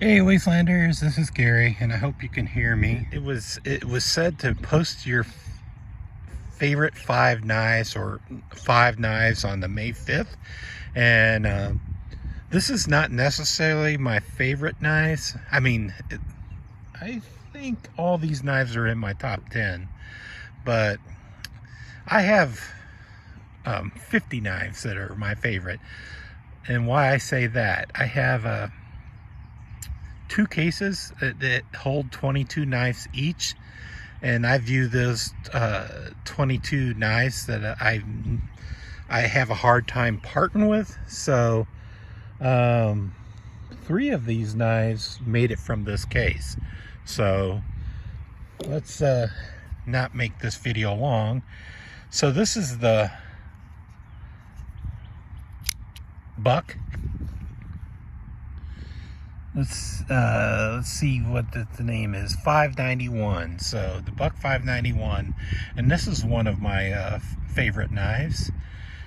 Hey Wastelanders, this is Gary, and I hope you can hear me. It was said to post your favorite 5 knives or 5 knives on the May 5th, and this is not necessarily my favorite knives. I mean, I think all these knives are in my top 10, but I have 50 knives that are my favorite. And why I say that, I have 2 cases that hold 22 knives each, and I view those 22 knives that I have a hard time parting with. So 3 of these knives made it from this case. So let's not make this video long. So this is the buck. Let's see what the name is. 591. So the buck 591, and this is one of my favorite knives.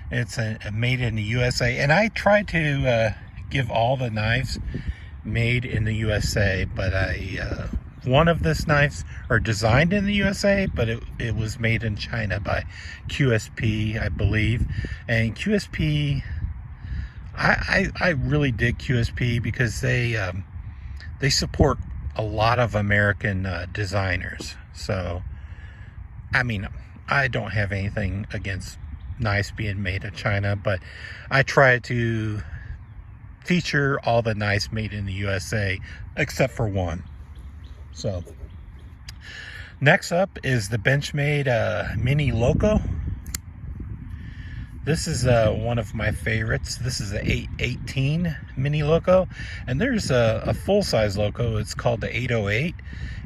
It's made in the USA, and I try to give all the knives made in the USA, but one of these knives are designed in the USA, but it was made in China by QSP, I believe. And QSP, I really dig QSP because they support a lot of American designers. So, I mean, I don't have anything against knives being made in China, but I try to feature all the knives made in the USA except for one. So, next up is the Benchmade Mini Loco. This is one of my favorites. This is the 818 Mini Loco, and there's a full-size Loco. It's called the 808,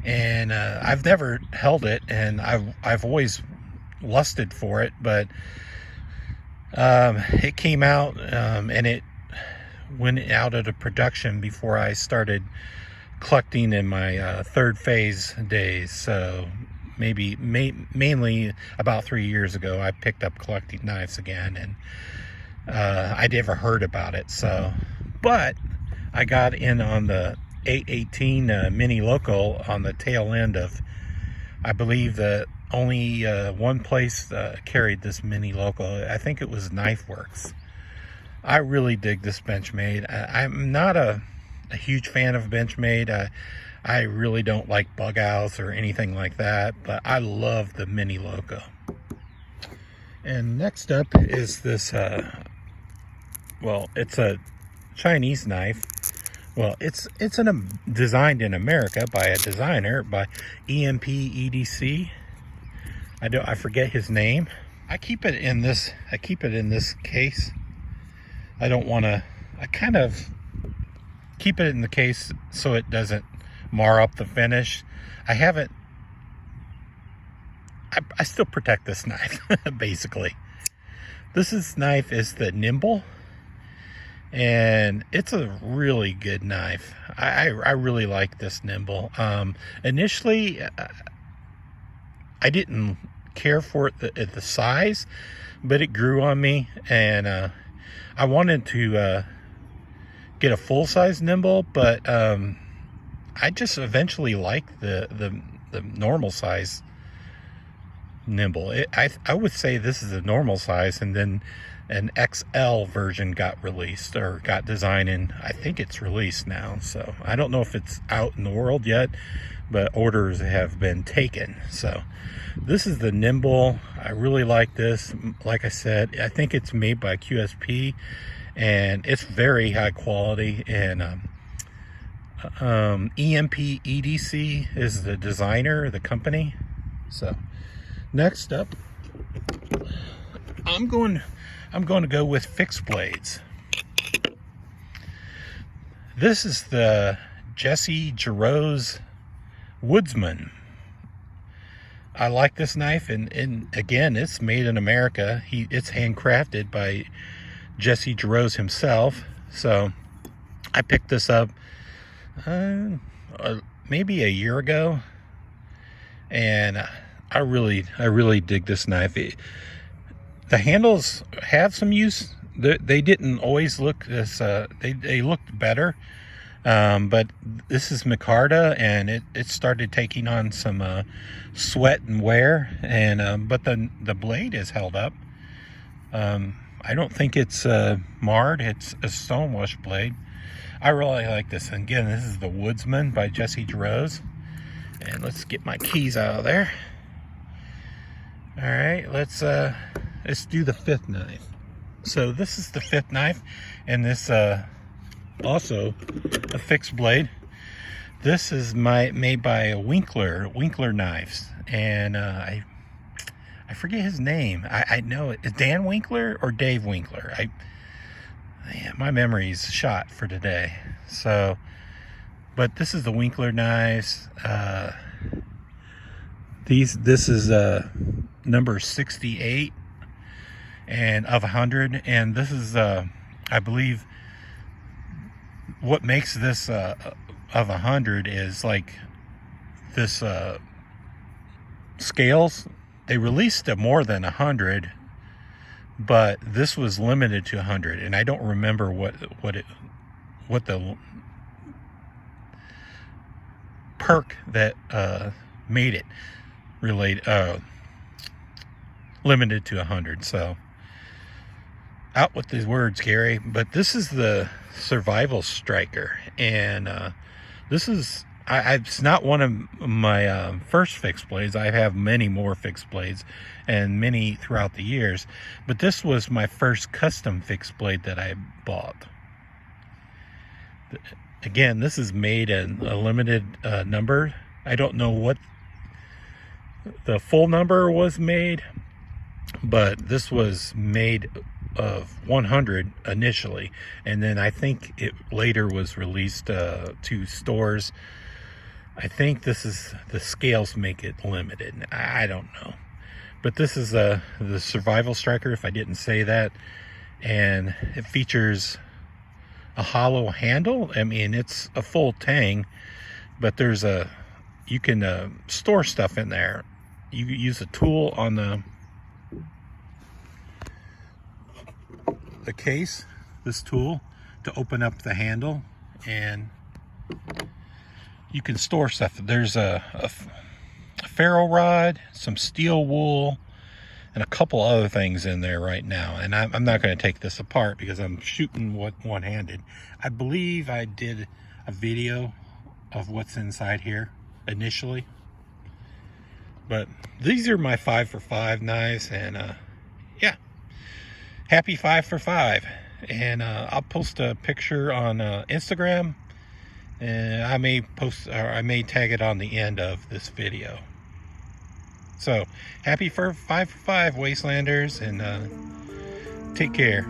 and I've never held it, and I've always lusted for it, but it came out and it went out of production before I started collecting in my third phase days. So mainly about 3 years ago, I picked up collecting knives again, and I never heard about it. So, but I got in on the 818 Mini Loco on the tail end of, I believe that only one place carried this Mini Loco. I think it was Knife Works. I really dig this Benchmade. I'm not a huge fan of Benchmade. I really don't like bug outs or anything like that, but I love the Mini Loco. And next up is this, well, it's a Chinese knife. Well, it's designed in America by a designer, by EMP EDC. I forget his name. I keep it in this case. I don't want to, I kind of keep it in the case so it doesn't mar up the finish. I still protect this knife, basically. This knife is the Nimble, and it's a really good knife. I really like this Nimble. Initially, I didn't care for it at the size, but it grew on me, and I wanted to get a full-size Nimble, but I just eventually liked the normal size Nimble. I would say this is a normal size, and then an XL version got released or got designed, and I think it's released now. So I don't know if it's out in the world yet, but orders have been taken. So this is the Nimble. I really like this. Like I said, I think it's made by QSP, and it's very high quality, and EMP EDC is the designer, the company. So next up, I'm going to go with fixed blades. This is the Jesse Jered's Woodsman. I like this knife, and again, it's made in America. It's handcrafted by Jesse Jered himself. So I picked this up maybe a year ago, and I really dig this knife. The handles have some use. They didn't always look this. They looked better But this is micarta, and it started taking on some sweat and wear, and but the blade is held up. I don't think it's marred. It's a stonewash blade. I really like this. And again, this is the Woodsman by Jered. And let's get my keys out of there. All right, let's do the 5th knife. So this is the 5th knife, and this also a fixed blade. This is made by Winkler Knives, and I forget his name. I know it. Is Dan Winkler or Dave Winkler? My memory's shot for today. So, but this is the Winkler Knives. This is number 68 and of 100, and this is I believe what makes this of 100 is like this scales. They released more than 100, but this was limited to 100, and I don't remember what the perk that made it limited to 100. So out with these words, Gary. But this is the Survival Striker, and this is it's not one of my first fixed blades. I have many more fixed blades and many throughout the years, but this was my first custom fixed blade that I bought. Again, this is made in a limited number. I don't know what the full number was made, but this was made of 100 initially, and then I think it later was released to stores. I think this is the scales make it limited. I don't know, but this is the Survival Striker, if I didn't say that, and it features a hollow handle. I mean, it's a full tang, but there's you can store stuff in there. You use a tool on the case, this tool, to open up the handle, and you can store stuff. There's a ferro rod, some steel wool, and a couple other things in there right now. And I'm not going to take this apart because I'm shooting one-handed. I believe I did a video of what's inside here initially. But these are my 5 for 5 knives, and yeah, happy 5 for 5. And I'll post a picture on Instagram, and I may tag it on the end of this video. So happy for 5 for 5, Wastelanders, and take care.